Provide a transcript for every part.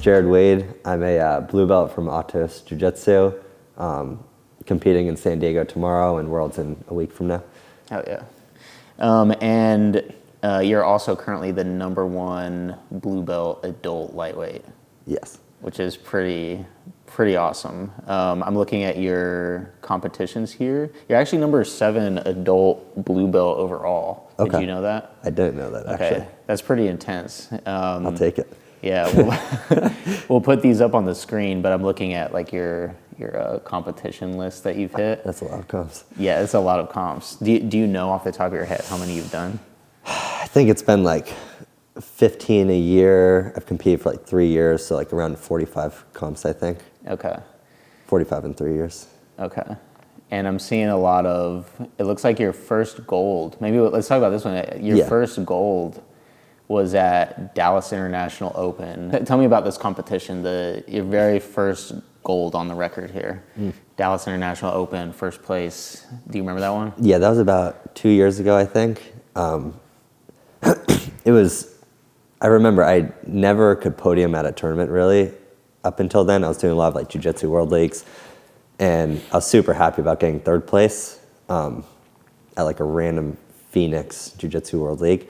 Jared Wade. I'm a blue belt from Autos Jiu-Jitsu, competing in San Diego tomorrow and Worlds in a week from now. Oh yeah. You're also currently the #1 blue belt adult lightweight. Yes. Which is pretty awesome. I'm looking at your competitions here. You're actually #7 adult blue belt overall. Okay. Did you know that? I didn't know that, actually. Okay, that's pretty intense. I'll take it. Yeah, we'll put these up on the screen, but I'm looking at like your competition list that you've hit. That's a lot of comps. Yeah, it's a lot of comps. Do you know off the top of your head how many you've done? I think it's been like 15 a year. I've competed for like 3 years, so like around 45 comps, I think. Okay. 45 in 3 years. Okay. And I'm seeing a lot of, it looks like your first gold, maybe let's talk about this one. Your first gold was at Dallas International Open. Tell me about this competition, your very first gold on the record here. Dallas International Open, first place. Do you remember that one? Yeah, that was about 2 years ago, I think. I remember I never could podium at a tournament really. Up until then, I was doing a lot of like Jiu-Jitsu World Leagues, and I was super happy about getting 3rd place at like a random Phoenix Jiu-Jitsu World League.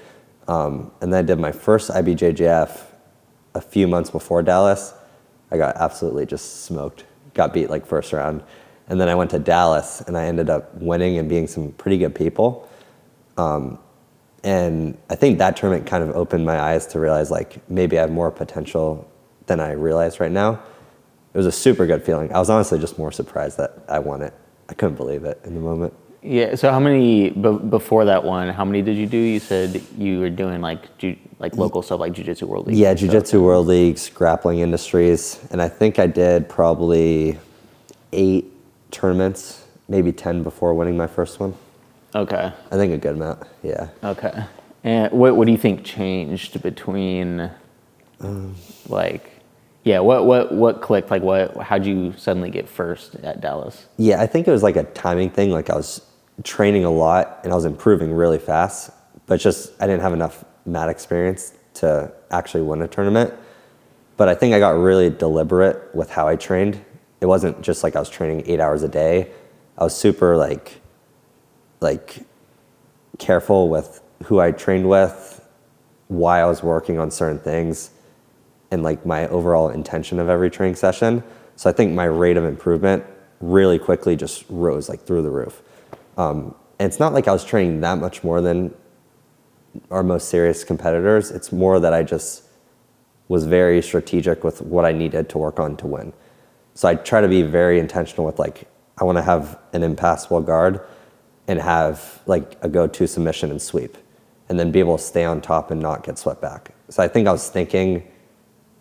And then I did my first IBJJF a few months before Dallas. I got absolutely just smoked, got beat like first round. And then I went to Dallas and I ended up winning and beating some pretty good people. And I think that tournament kind of opened my eyes to realize like maybe I have more potential than I realize right now. It was a super good feeling. I was honestly just more surprised that I won it. I couldn't believe it in the moment. Yeah, so how many, before that one, how many did you do? You said you were doing like local stuff like Jiu-Jitsu World Leagues. Yeah, Jiu-Jitsu World Leagues, Grappling Industries, and I think I did probably 8 tournaments, maybe 10 before winning my first one. Okay. I think a good amount, yeah. Okay. And what do you think changed between, what clicked? Like how'd you suddenly get first at Dallas? Yeah, I think it was like a timing thing. Like I was training a lot and I was improving really fast, but just I didn't have enough mat experience to actually win a tournament. But I think I got really deliberate with how I trained. It wasn't just like I was training 8 hours a day. I was super like careful with who I trained with, why I was working on certain things, and like my overall intention of every training session. So I think my rate of improvement really quickly just rose like through the roof. And it's not like I was training that much more than our most serious competitors. It's more that I just was very strategic with what I needed to work on to win. So I try to be very intentional with like, I want to have an impassable guard and have like a go-to submission and sweep, and then be able to stay on top and not get swept back. So I think I was thinking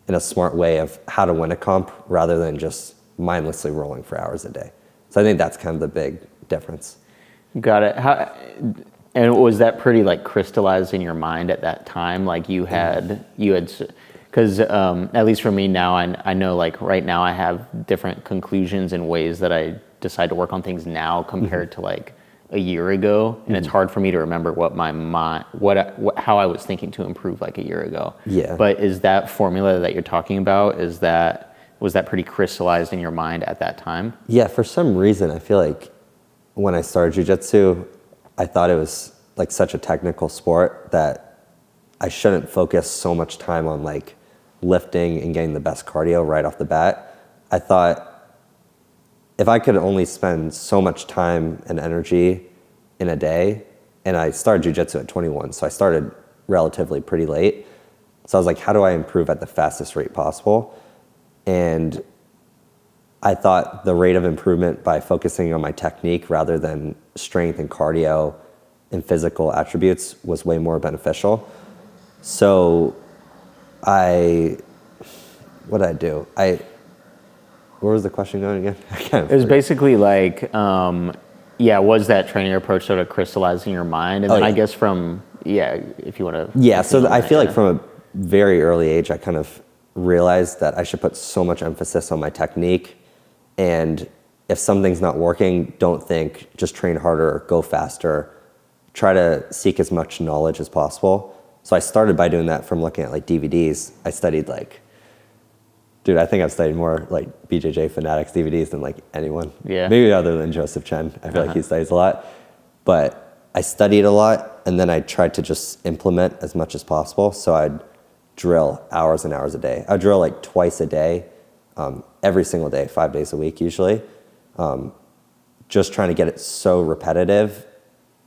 in a smart way of how to win a comp rather than just mindlessly rolling for hours a day. So I think that's kind of the big difference. Got it. And was that pretty like crystallized in your mind at that time? Like you had, because at least for me now, I know like right now I have different conclusions and ways that I decide to work on things now compared to like a year ago, and it's hard for me to remember what my mind, how I was thinking to improve like a year ago. Yeah. But is that formula that you're talking about, was that pretty crystallized in your mind at that time? Yeah, for some reason, I feel like when I started jiu-jitsu, I thought it was like such a technical sport that I shouldn't focus so much time on like lifting and getting the best cardio right off the bat. I thought if I could only spend so much time and energy in a day, and I started jiu-jitsu at 21, so I started relatively pretty late. So I was like, how do I improve at the fastest rate possible? And I thought the rate of improvement by focusing on my technique rather than strength and cardio and physical attributes was way more beneficial. So what did I do? Where was the question going again? It was basically like, was that training approach sort of crystallizing your mind? And then I guess if you want to. Yeah, so I feel like from a very early age, I kind of realized that I should put so much emphasis on my technique. And if something's not working, don't think, just train harder, go faster, try to seek as much knowledge as possible. So I started by doing that from looking at like DVDs. I studied like Dude, I think I've studied more like BJJ Fanatics DVDs than like anyone. Yeah. Maybe other than Joseph Chen. I feel like he studies a lot. But I studied a lot, and then I tried to just implement as much as possible. So I'd drill hours and hours a day. I'd drill like twice a day, every single day, 5 days a week usually. Just trying to get it so repetitive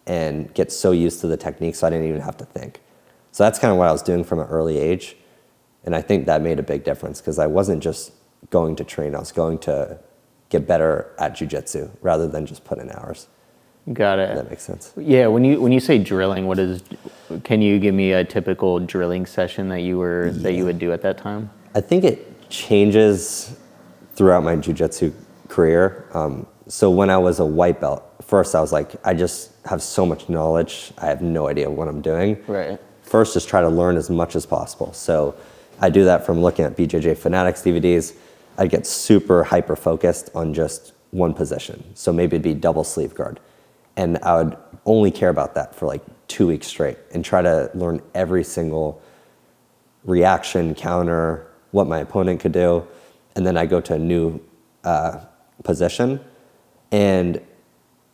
and get so used to the technique so I didn't even have to think. So that's kind of what I was doing from an early age. And I think that made a big difference because I wasn't just going to train, I was going to get better at jiu-jitsu rather than just put in hours. Got it. That makes sense. Yeah, when you say drilling, can you give me a typical drilling session that you would do at that time? I think it changes throughout my jiu-jitsu career. So when I was a white belt, first I was like, I just have so much knowledge, I have no idea what I'm doing. Right. First, just try to learn as much as possible. So I do that from looking at BJJ Fanatics DVDs. I'd get super hyper-focused on just one position. So maybe it'd be double sleeve guard. And I would only care about that for like 2 weeks straight and try to learn every single reaction, counter, what my opponent could do. And then I go to a new position. And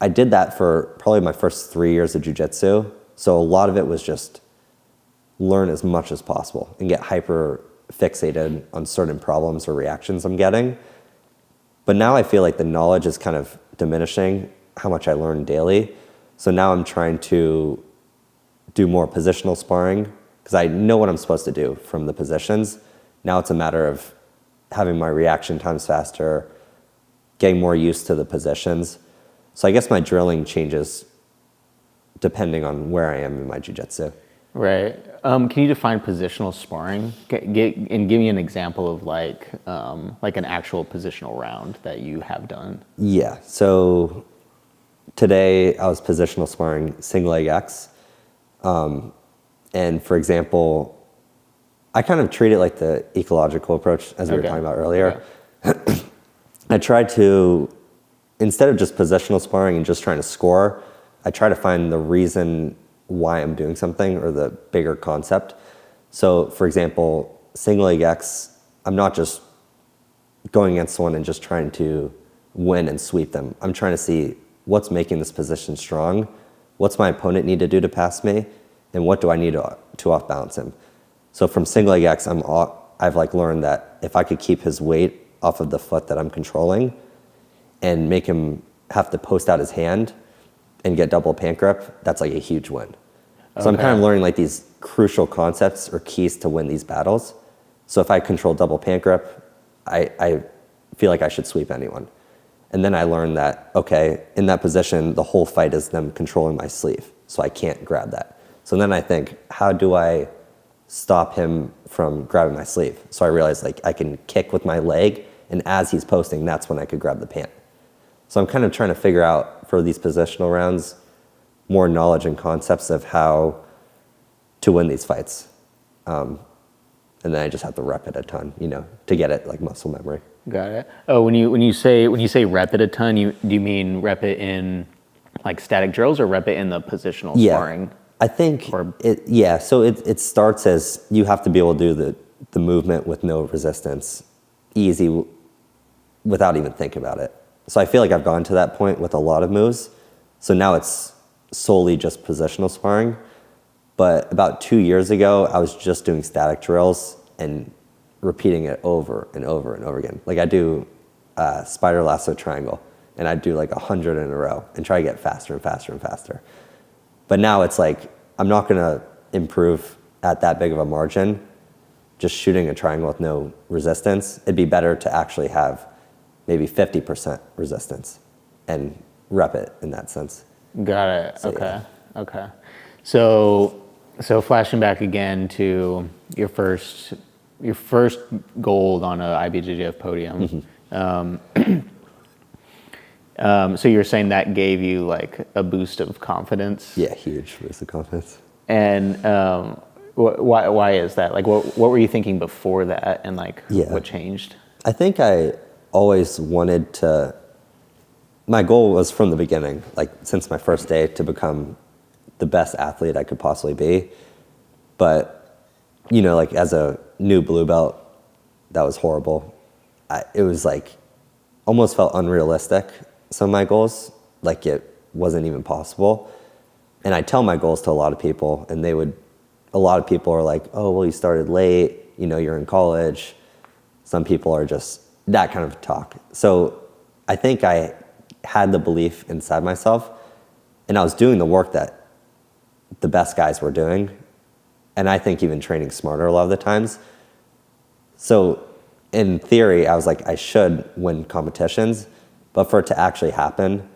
I did that for probably my first 3 years of jiu-jitsu. So a lot of it was just learn as much as possible and get hyper fixated on certain problems or reactions I'm getting. But now I feel like the knowledge is kind of diminishing how much I learn daily. So now I'm trying to do more positional sparring because I know what I'm supposed to do from the positions. Now it's a matter of having my reaction times faster, getting more used to the positions. So I guess my drilling changes depending on where I am in my jiu-jitsu. Right. Can you define positional sparring? And give me an example of like an actual positional round that you have done. Yeah. So today I was positional sparring single leg X. And for example, I kind of treat it like the ecological approach as we were talking about earlier. Okay. I try to, instead of just positional sparring and just trying to score, I try to find the reason why I'm doing something or the bigger concept. So for example, single leg X, I'm not just going against someone and just trying to win and sweep them. I'm trying to see what's making this position strong, what's my opponent need to do to pass me, and what do I need to off balance him. So from single leg X, I've like learned that if I could keep his weight off of the foot that I'm controlling and make him have to post out his hand and get double pant grip, that's like a huge win. So I'm kind of learning like these crucial concepts or keys to win these battles. So if I control double pant grip, I feel like I should sweep anyone. And then I learned that, okay, in that position, the whole fight is them controlling my sleeve. So I can't grab that. So then I think, how do I stop him from grabbing my sleeve? So I realized like I can kick with my leg, and as he's posting, that's when I could grab the pant. So I'm kind of trying to figure out for these positional rounds more knowledge and concepts of how to win these fights. And then I just have to rep it a ton, to get it like muscle memory. Got it. Oh, when you say rep it a ton, do you mean rep it in like static drills or rep it in the positional sparring? I think so it starts as you have to be able to do the movement with no resistance, easy, without even thinking about it. So I feel like I've gone to that point with a lot of moves. So now it's solely just positional sparring. But about 2 years ago, I was just doing static drills and repeating it over and over and over again. Like I do spider lasso triangle, and I do like 100 in a row and try to get faster and faster and faster. But now it's like, I'm not gonna improve at that big of a margin, just shooting a triangle with no resistance. It'd be better to actually have maybe 50% resistance and rep it in that sense. Got it. So, okay. Yeah. Okay. So flashing back again to your first gold on a IBJJF podium. Mm-hmm. So you're saying that gave you like a boost of confidence? Yeah, huge boost of confidence. And why is that? Like, what were you thinking before that, and like what changed? I think I always wanted to. My goal was from the beginning, like since my first day, to become the best athlete I could possibly be. But like as a new blue belt, that was horrible. it was like almost felt unrealistic, some of my goals, like it wasn't even possible. And I tell my goals to a lot of people, and a lot of people are like, oh, well, you started late, you're in college. Some people are just that kind of talk. So I think I had the belief inside myself, and I was doing the work that the best guys were doing, and I think even training smarter a lot of the times. So in theory, I was like, I should win competitions, but for it to actually happen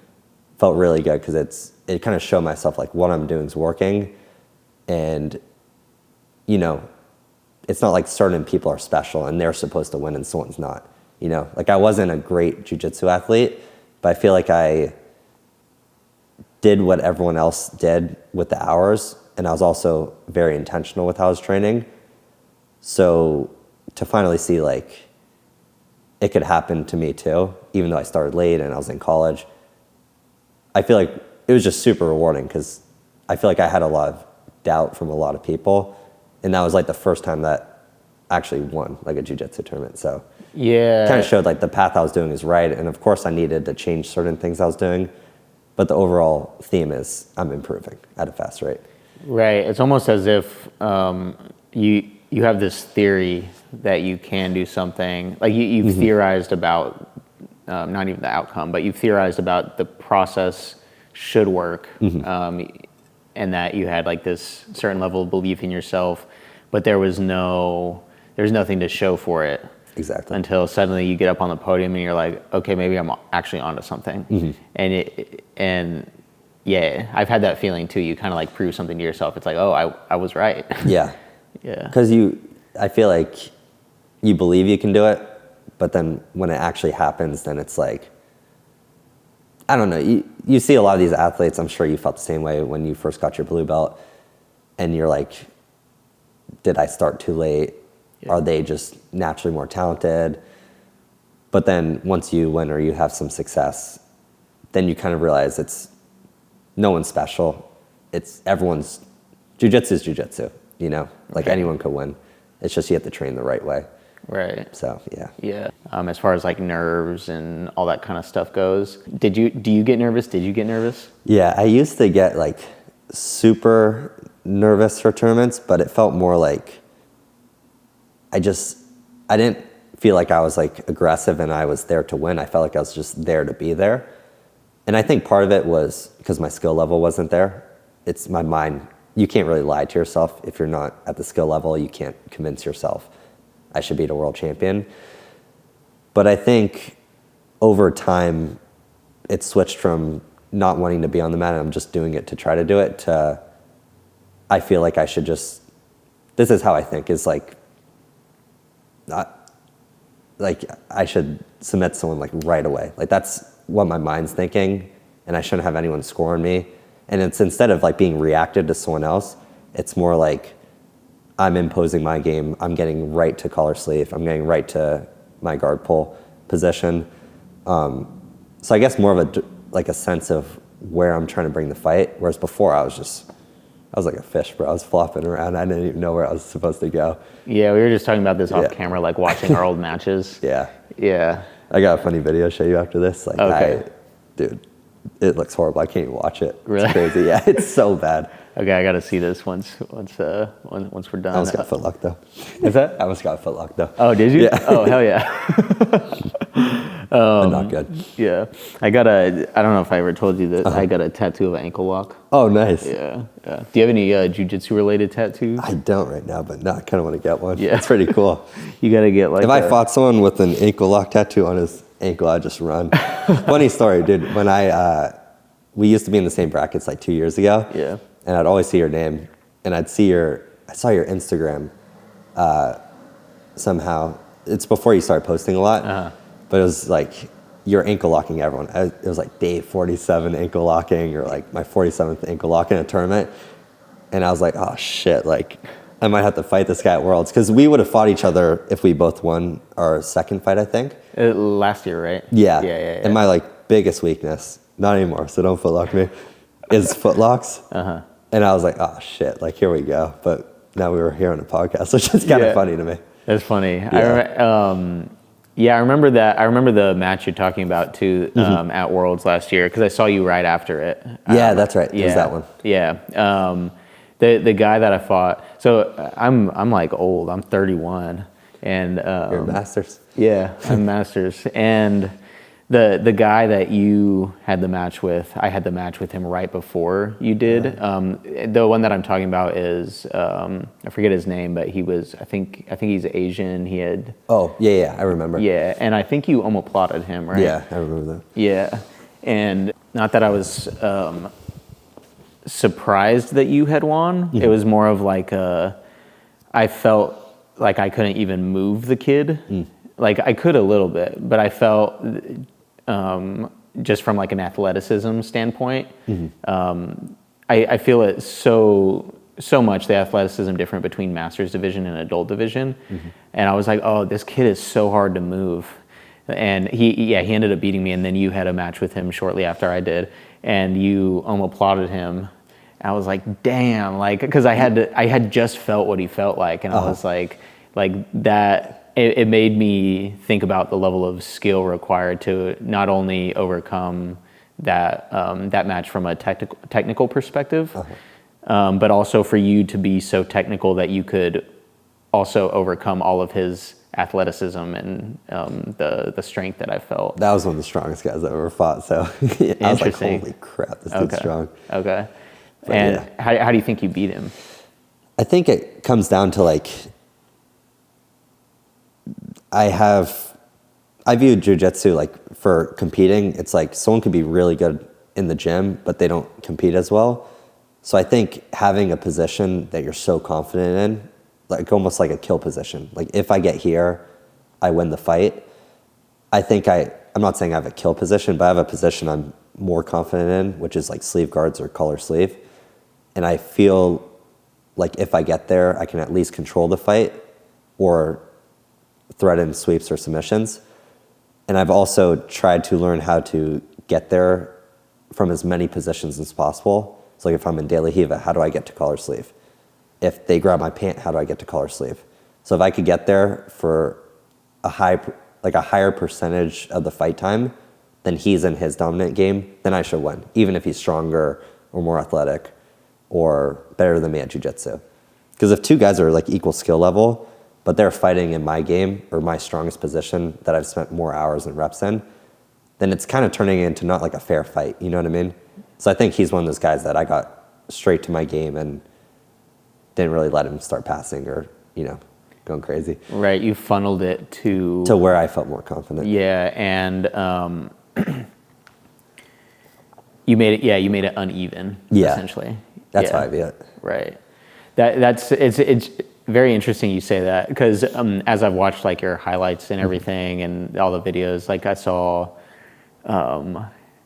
felt really good because it kind of showed myself like what I'm doing is working. And, it's not like certain people are special and they're supposed to win and someone's not, like I wasn't a great jiu-jitsu athlete, but I feel like I did what everyone else did with the hours. And I was also very intentional with how I was training. So to finally see like it could happen to me too, even though I started late and I was in college, I feel like it was just super rewarding because I feel like I had a lot of doubt from a lot of people. And that was like the first time that I actually won like a jiu-jitsu tournament. So yeah, kind of showed like the path I was doing is right. And of course I needed to change certain things I was doing, but the overall theme is I'm improving at a fast rate. Right. It's almost as if you have this theory that you can do something. Like you've theorized about not even the outcome, but you've theorized about the process should work, and that you had like this certain level of belief in yourself, but there's nothing to show for it. Exactly. Until suddenly you get up on the podium and you're like, okay, maybe I'm actually onto something. And yeah, I've had that feeling too. You kind of like prove something to yourself. It's like, oh, I was right. Yeah. Yeah. Because I feel like you believe you can do it, but then when it actually happens, then it's like, I don't know. You see a lot of these athletes, I'm sure you felt the same way when you first got your blue belt, and you're like, did I start too late? Yeah. Are they just naturally more talented? But then once you win or you have some success, then you kind of realize no one's special. Everyone's, jiu-jitsu is jiu-jitsu, like anyone could win. It's just you have to train the right way. Right. So, yeah. Yeah. As far as like nerves and all that kind of stuff goes, do you get nervous? Did you get nervous? Yeah, I used to get like super nervous for tournaments, but it felt more like I didn't feel like I was like aggressive and I was there to win. I felt like I was just there to be there. And I think part of it was because my skill level wasn't there. It's my mind. You can't really lie to yourself. If you're not at the skill level, you can't convince yourself I should beat a world champion. But I think over time, it switched from not wanting to be on the mat and I'm just doing it to try to do it to I feel like I should just, this is how I think, is like, not, like I should submit someone like right away. Like that's what my mind's thinking, and I shouldn't have anyone score on me. And it's instead of like being reactive to someone else, it's more like I'm imposing my game. I'm getting right to collar sleeve. I'm getting right to my guard pull position. So I guess more of a sense of where I'm trying to bring the fight. Whereas before I was like a fish, bro. I was flopping around. I didn't even know where I was supposed to go. Yeah, we were just talking about this off camera, like watching our old matches. Yeah. Yeah. I got a funny video to show you after this. Like, okay. Dude, it looks horrible. I can't even watch it. Really? It's crazy. Yeah, it's so bad. Okay, I got to see this once we're done. I almost got footlocked though. Is that? I almost got footlocked though. Oh, did you? Yeah. Oh, hell yeah. But not good. Yeah. I don't know if I ever told you that I got a tattoo of an ankle lock. Oh, nice. Yeah. Do you have any jiu-jitsu related tattoos? I don't right now, but no, I kind of want to get one. Yeah. It's pretty cool. You got to get like if I fought someone with an ankle lock tattoo on his ankle, I'd just run. Funny story, dude. When we used to be in the same brackets like 2 years ago. Yeah. And I'd always see your name, and I saw your Instagram somehow. It's before you started posting a lot, but it was like you're ankle locking everyone. It was like day 47 ankle locking, or like my 47th ankle lock in a tournament. And I was like, oh shit, like I might have to fight this guy at Worlds, because we would have fought each other if we both won our second fight, I think. Last year, right? Yeah. Yeah. And my like biggest weakness, not anymore, so don't footlock me, is footlocks. And I was like, oh shit, like here we go. But now we were here on a podcast, which is kind of funny to me. That's funny. Yeah. Yeah, I remember that. I remember the match you're talking about too at Worlds last year because I saw you right after it. Yeah, that's right. Yeah, It was that one. Yeah. The guy that I fought. So I'm like old. I'm 31, and You're masters. yeah, I'm masters. And the guy that you had the match with, I had the match with him right before you did. The one that I'm talking about is I forget his name, but he was I think he's Asian. He had Oh, yeah, I remember. yeah, and I think you omoplotted him, right? Yeah, I remember that. Yeah, and not that I was surprised that you had won. It was more of like I felt like I couldn't even move the kid. Like I could a little bit, but I felt just from like an athleticism standpoint, I feel it so much, the athleticism different between Masters division and adult division. And I was like, oh, this kid is so hard to move. And he ended up beating me, and then you had a match with him shortly after I did, and you applauded him. I was like, damn, like, because I had just felt what he felt like, and I was like that. It made me think about the level of skill required to not only overcome that match from a technical perspective, but also for you to be so technical that you could also overcome all of his athleticism and the strength that I felt. That was one of the strongest guys I've ever fought. So I was like, holy crap, this dude's strong. Okay. But and yeah. how do you think you beat him? I think it comes down to like, I view jiu-jitsu like for competing, it's like someone could be really good in the gym, but they don't compete as well. So I think having a position that you're so confident in, like almost like a kill position. Like if I get here, I win the fight. I think I'm not saying I have a kill position, but I have a position I'm more confident in, which is like sleeve guards or collar sleeve. And I feel like if I get there, I can at least control the fight or threaten sweeps or submissions. And I've also tried to learn how to get there from as many positions as possible. So like if I'm in De La Riva, how do I get to collar sleeve? If they grab my pant, how do I get to collar sleeve? So if I could get there for a higher percentage of the fight time than he's in his dominant game, then I should win, even if he's stronger or more athletic or better than me at jiu-jitsu. Because if two guys are like equal skill level, but they're fighting in my game or my strongest position that I've spent more hours and reps in, then it's kind of turning into not like a fair fight, you know what I mean? So I think he's one of those guys that I got straight to my game and didn't really let him start passing or, going crazy. Right, you funneled it to where I felt more confident. Yeah, and you made it uneven, essentially. That's how I view it. Right. It's very interesting you say that, because as I've watched like your highlights and everything and all the videos, like I saw,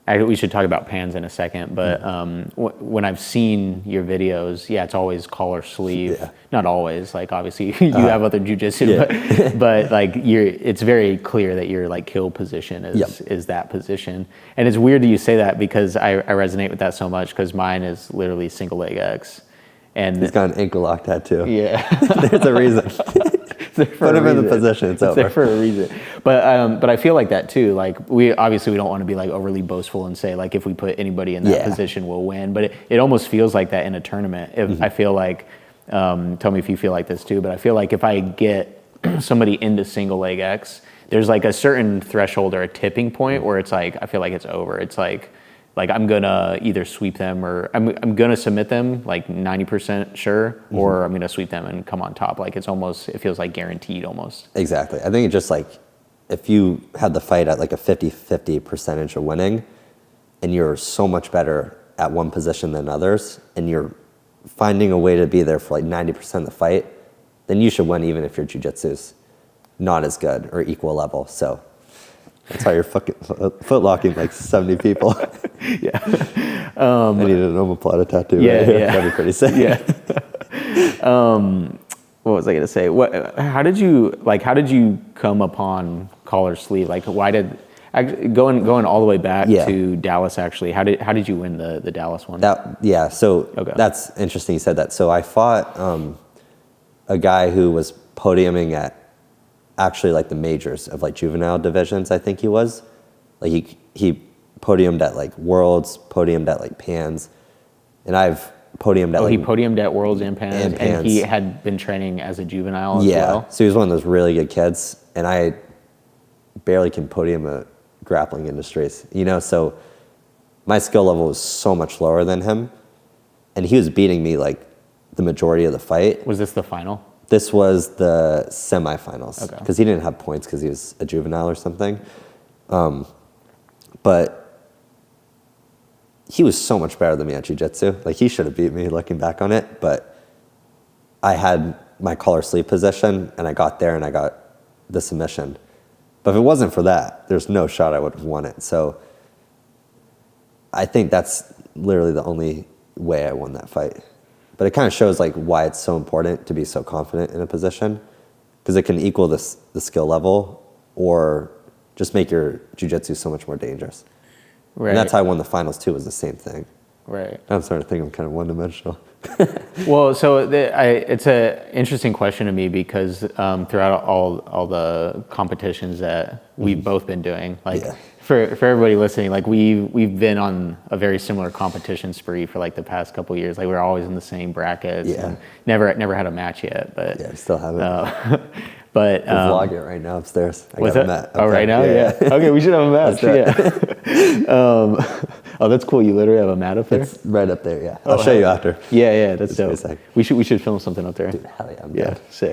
we should talk about pans in a second, but when I've seen your videos, it's always collar sleeve. Yeah. Not always, like obviously you have other jujitsu, but like it's very clear that your like kill position is that position. And it's weird that you say that because I resonate with that so much, because mine is literally single leg X. And he's got an ankle lock tattoo. Yeah. There's a reason. Put him in the position, it's over. There for a reason. But I feel like that too. Like we don't want to be like overly boastful and say like if we put anybody in that position we'll win. But it almost feels like that in a tournament. If I feel like, tell me if you feel like this too, but I feel like if I get somebody into single leg X, there's like a certain threshold or a tipping point where it's like I feel like it's over. It's like I'm gonna either sweep them or I'm gonna submit them like 90% sure, or I'm gonna sweep them and come on top. Like it feels like guaranteed almost. Exactly. I think it's just like if you had the fight at like a 50-50 percentage of winning, and you're so much better at one position than others, and you're finding a way to be there for like 90% of the fight, then you should win even if your jiu-jitsu's not as good or equal level. So that's how you're fucking foot locking like 70 people. Yeah. I need an omoplata tattoo. Yeah, right here. yeah. That'd be pretty sick. Yeah. What was I gonna say? How did you come upon collar sleeve? Like why did going all the way back to Dallas actually? How did you win the Dallas one? That's interesting you said that. So I fought a guy who was podiuming at actually like the majors of like juvenile divisions. I think he was like he podiumed at like Worlds, podiumed at like Pans, and I've podiumed at he like podiumed at Worlds and Pans, and he had been training as a juvenile as well. So he was one of those really good kids, and I barely can podium at grappling industries, you know. So my skill level was so much lower than him, and he was beating me like the majority of the fight. Was this the final? This was the semifinals, because Okay. he didn't have points because he was a juvenile or something. But he was so much better than me at jiu-jitsu. Like, he should have beat me looking back on it, but I had my collar sleeve position, and I got there and I got the submission. But if it wasn't for that, there's no shot I would have won it. So I think that's literally the only way I won that fight. But it kind of shows like why it's so important to be so confident in a position, because it can equal the skill level or just make your jiu-jitsu so much more dangerous. Right. And that's how I won the finals too, was the same thing. Right. I'm starting to think I'm kind of one-dimensional. Well, so it's an interesting question to me because throughout all the competitions that we've both been doing, like for everybody listening, like we've been on a very similar competition spree for like the past couple of years. Like we're always in the same brackets. Yeah. And never had a match yet, but Yeah, I still haven't. but We'll vlog it right now upstairs. What's that? Oh, right now? Yeah. Okay, we should have a match. Yeah. Oh, that's cool. You literally have a mat up there? It's right up there, yeah. I'll show you after. Yeah, that's Just give me a dope. sec. We should film something up there. Dude, hell yeah, I'm Yeah, down. sick.